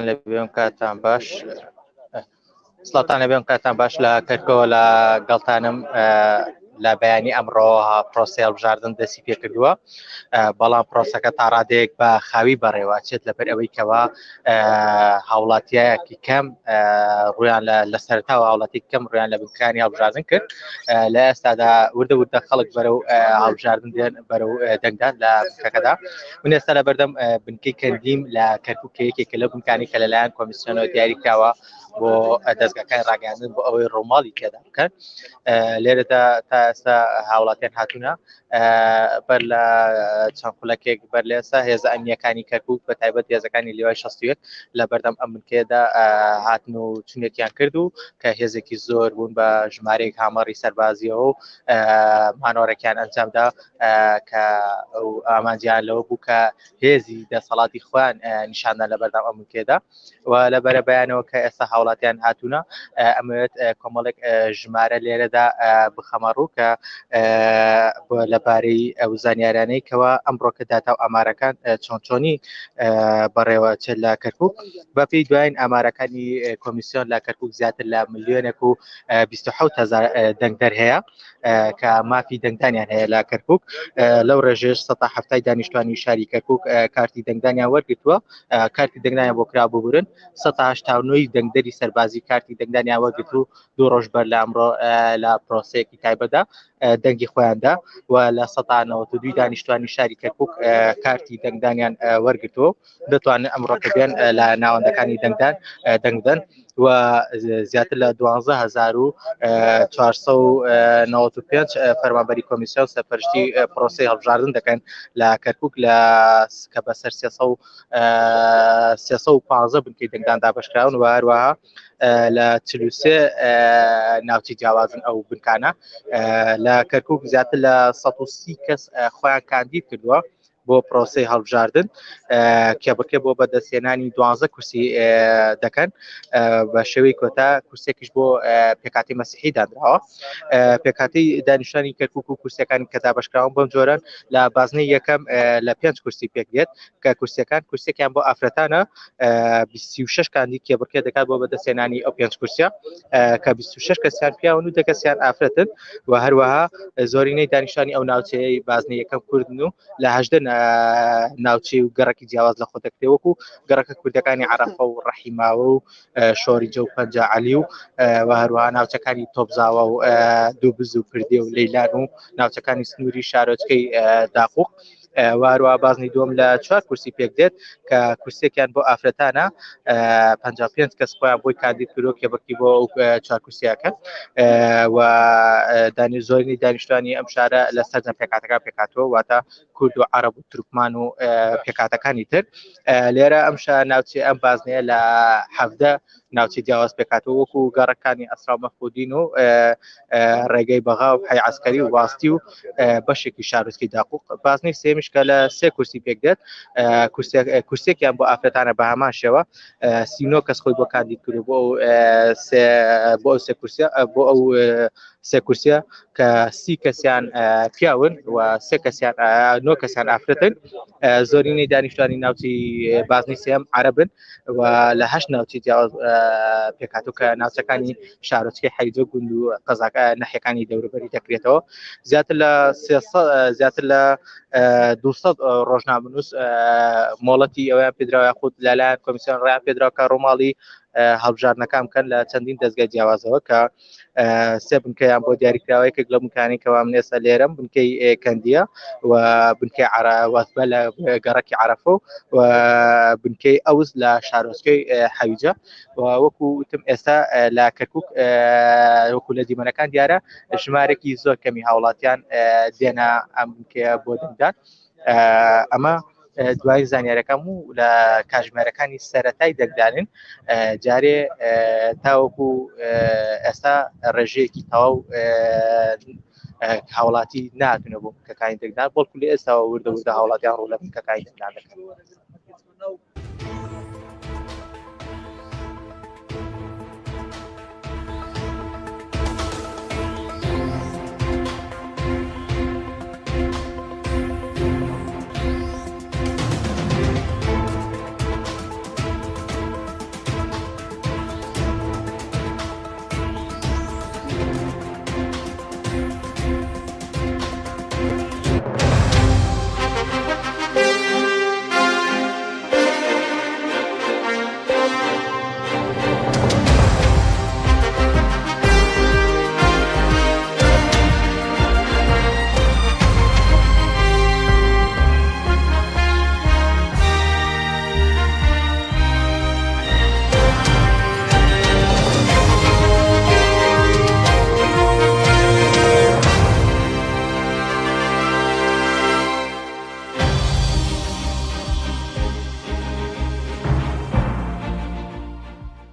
لەبێم کاتان باش سڵاتان لەبێم کاتان باش لە کەرکەوە لە گەڵتانم لە بەیانی ئەمڕۆها پرۆسی هەڵبژاردن دەستی پێ کردووە بەڵام پرۆسەکە تا ڕادەیەک بە خاوی بەڕێواچێت لەبەر ئەوەی کەوا هاوڵاتیایەکی کەم ڕویان لە سەرتاوە هاوڵاتی کەم ڕویان لە بنکانی هەڵبژاردن کرد لە ئێستادا وردە وردە خەڵک بەرەو هەڵبژاردن دێن بەرەو دەنگدان لە بنکەکەدا من ئێستا لە بەردەم بنکەی کەندیم لە کەرکووک یەکێکە لە بنکانی کە لەلایەن کۆمیسیۆنەوە دیاری کراوە بۆ دەستگاکانی ڕاگەاندن بۆ ئەوەی ڕۆماڵی تێدا بکەن لێرەدا تا ئێستا هاوڵاتیان هاتوونە بەر لە چەند خولەکێک بەر لە ئێستا هێزە ئەمنیەکانی کەرکووک بە تایبەت هێزەکانی لیوای 61 لە بەردەم ئەم بنکەیەدا هاتن و چونێکیان کرد و کە هێزێکی زۆر بوون بە ژمارەیەک هامەڕی سەربازیەوە و مانۆڕێکیان ئەنجامدا کە ئامانجیان لەوە بوو کە هێزی دەسەڵاتی خۆیان نیشاندان لە بەردەم ئەم بنکەیەدا و لەبەرە بەیانەوە کە ئێستا هاوڵاتیان هاتوونە ئەمەوێت کۆمەڵێک ژمارە لێرەدا بخەمەڕوو کە لەبارەی ئەو زانیارانەی کەوا ئەمڕۆکە داتا و ئامارەکان چۆنچۆنی بەڕێوە چێت لە کەرکووک بەپێی دوایین ئامارەکانی کۆمیسیۆن لە کەرکووک زیاتر لە ملیۆنێک و 27,000 دەنگدەر هەیە کە مافی دەنگدانیان هەیە لە کەرکووک لەو ڕێژێش 170 دانیشتوانی شاری کەرکووک کارتی دەنگدانیان وەرگرتووە کارتی دەنگدانیان بۆ کرا ببورن 189 دەنگدەری سەربازی کارتی دەنگدانیان وەرگرت و 2 ڕۆژ بەر لە ئەمڕۆ لە پرۆسەیەکی تایبەتدا دەنگی خۆیاندا و لە 192 دانیشتوانی شاری کەرکووک کارتی دەنگدانیان وەرگرتووە دەتوانن ئەمڕۆکە بێن لە ناوەندەکانی دەنگدان دەنگدەن و زیاتر لە 12495 فەرمانبەری کۆمیسیۆن سەرپەرشتی پرۆسی هەڵبژاردن دەکەن لە کەرکووک لە کە بەسەر 315 بنکەی دەنگدان دابەشکراون و هەروەها لە 43 ناوچەی جیاوازن ئەو بنکانە لە کەرکووک زیاتر لە 130 کەس خۆیان کاندید کردووە بۆ پرۆسی هەڵبژاردن کێبڕکێ بۆ بەدەستهێنانی 12 کورسی دەکەن بە شێوەی کۆتا کورسێکیش بۆ پێکاتی مەسیحی دانراوە پێکاتی دانیشتوانی کەرکووک و کورسەکانی کە دابەشکراون بەم جۆرەن لە بازنەی یەکەم لە 5 کورسی پێک دێت کە کورسێکیان بۆ ئافرەتانە 26 کاندید کێبڕکێ دەکات بۆ بەدەستهێنانی ئەو 5 کورسە کە 26 کەسیان پیاون و 10 کەسیان ئافرەتن و هەروەها زۆرینەی دانیشتوانی ئەو ناوچەیەی بازنەی یەکەم کوردن و لە 18 ناوچەی و گەڕێکی جیاواز لە خۆ دەکرێت وەکو گەڕەکە کوردەکانی عەرەفە و ڕەحیماوە و شۆریجە و پەنجە عەلی و هەروەها ناوچەکانی تۆبزاوە و دووبز و پردێ و لەیلان و ناوچەکانی سنووری شارۆچکەی داقوق وارووا بازنی دوم لە 4 کورسی پێک دێت کە کورسێکیان بۆ ئافرەتانە 55 کەس خۆیان بۆی کاندید کردو کێبڕکی بۆ 4 کورسیاکە و زۆرینەی دانیشتوانی ئەم شارە لە سەرجەم پێکاتەکان پێکاتەوە واتە کورد و عەرەب و تورکمان و پێکاتەکانی تر لێرە ئەم ناوچەی ئەم بازنەیە لە 17 ناوچەی جیاواز پێکاتەوە وەکو گەڕەکانی ئەسرا و مەفقودین و ڕێگەی بەغا و حی عەسکەری و واستی و بەشێکی شارۆچکەی داقوق بازنەی سێمیش کە لە 3 کورسی پێک دێت کورسێکیان بۆ ئافرەتانە بە هەمان شێوە 39 کەس خۆی بۆ کاندید کردو بۆ ئەو 3 کورسیە کە 30 کەسیان پیاون و 3 کەسیان 9 کەسیان ئافرەتن زۆرینەی دانیشتوانی ناوچەی بازنەی سێم عەرەبن و لە 8 ناوچەی جیاواز پێکاتوو کە ناوچەکانی شارۆچکەی حەیجە گوند و قەزاکە نەحیەکانی دەوروبەری دەکرێتەوە زیاتر لە 200 ڕۆژنامەنووس مۆڵەتی ئەویان پێدراوە خود لەلایەن کۆمیسیۆن ڕایان پێدراوە کە ڕۆماڵی هەڵبژاردنەکان بکەن لە چەندین دەستگای جیاوازەوە کە 3 بنکەیان بۆ دیاریکراوەیەکێک لە بنکانی کەوا من ئێستا لێرەم بنکەی کەندیە و بنکەی وەسبە لە گەڕەکی عەرەفە و بنکەی ئەوز لە شارۆچکەی حەویجە و وەکو وتم ئێستا لە کەرکووک وەکو لە دیمەنەکان دیارە ژمارێکی زۆر کەمی هاوڵاتیان دێنە ئەم بنکەیە بۆ دەنگدان ئەمە دوای زانیاریەکەم و لە کاژمێرەکانی سەرەتای دەنگدانن جارێ تاوەکو ئێستا ڕێژەیەکی تەواو هاوڵاتی ناتونە بۆ بنکەکانی دەنگدان بەڵکو لە ئێستا وردە هاوڵاتیان ڕوو لە بنکەکانی دەنگدان دەکەن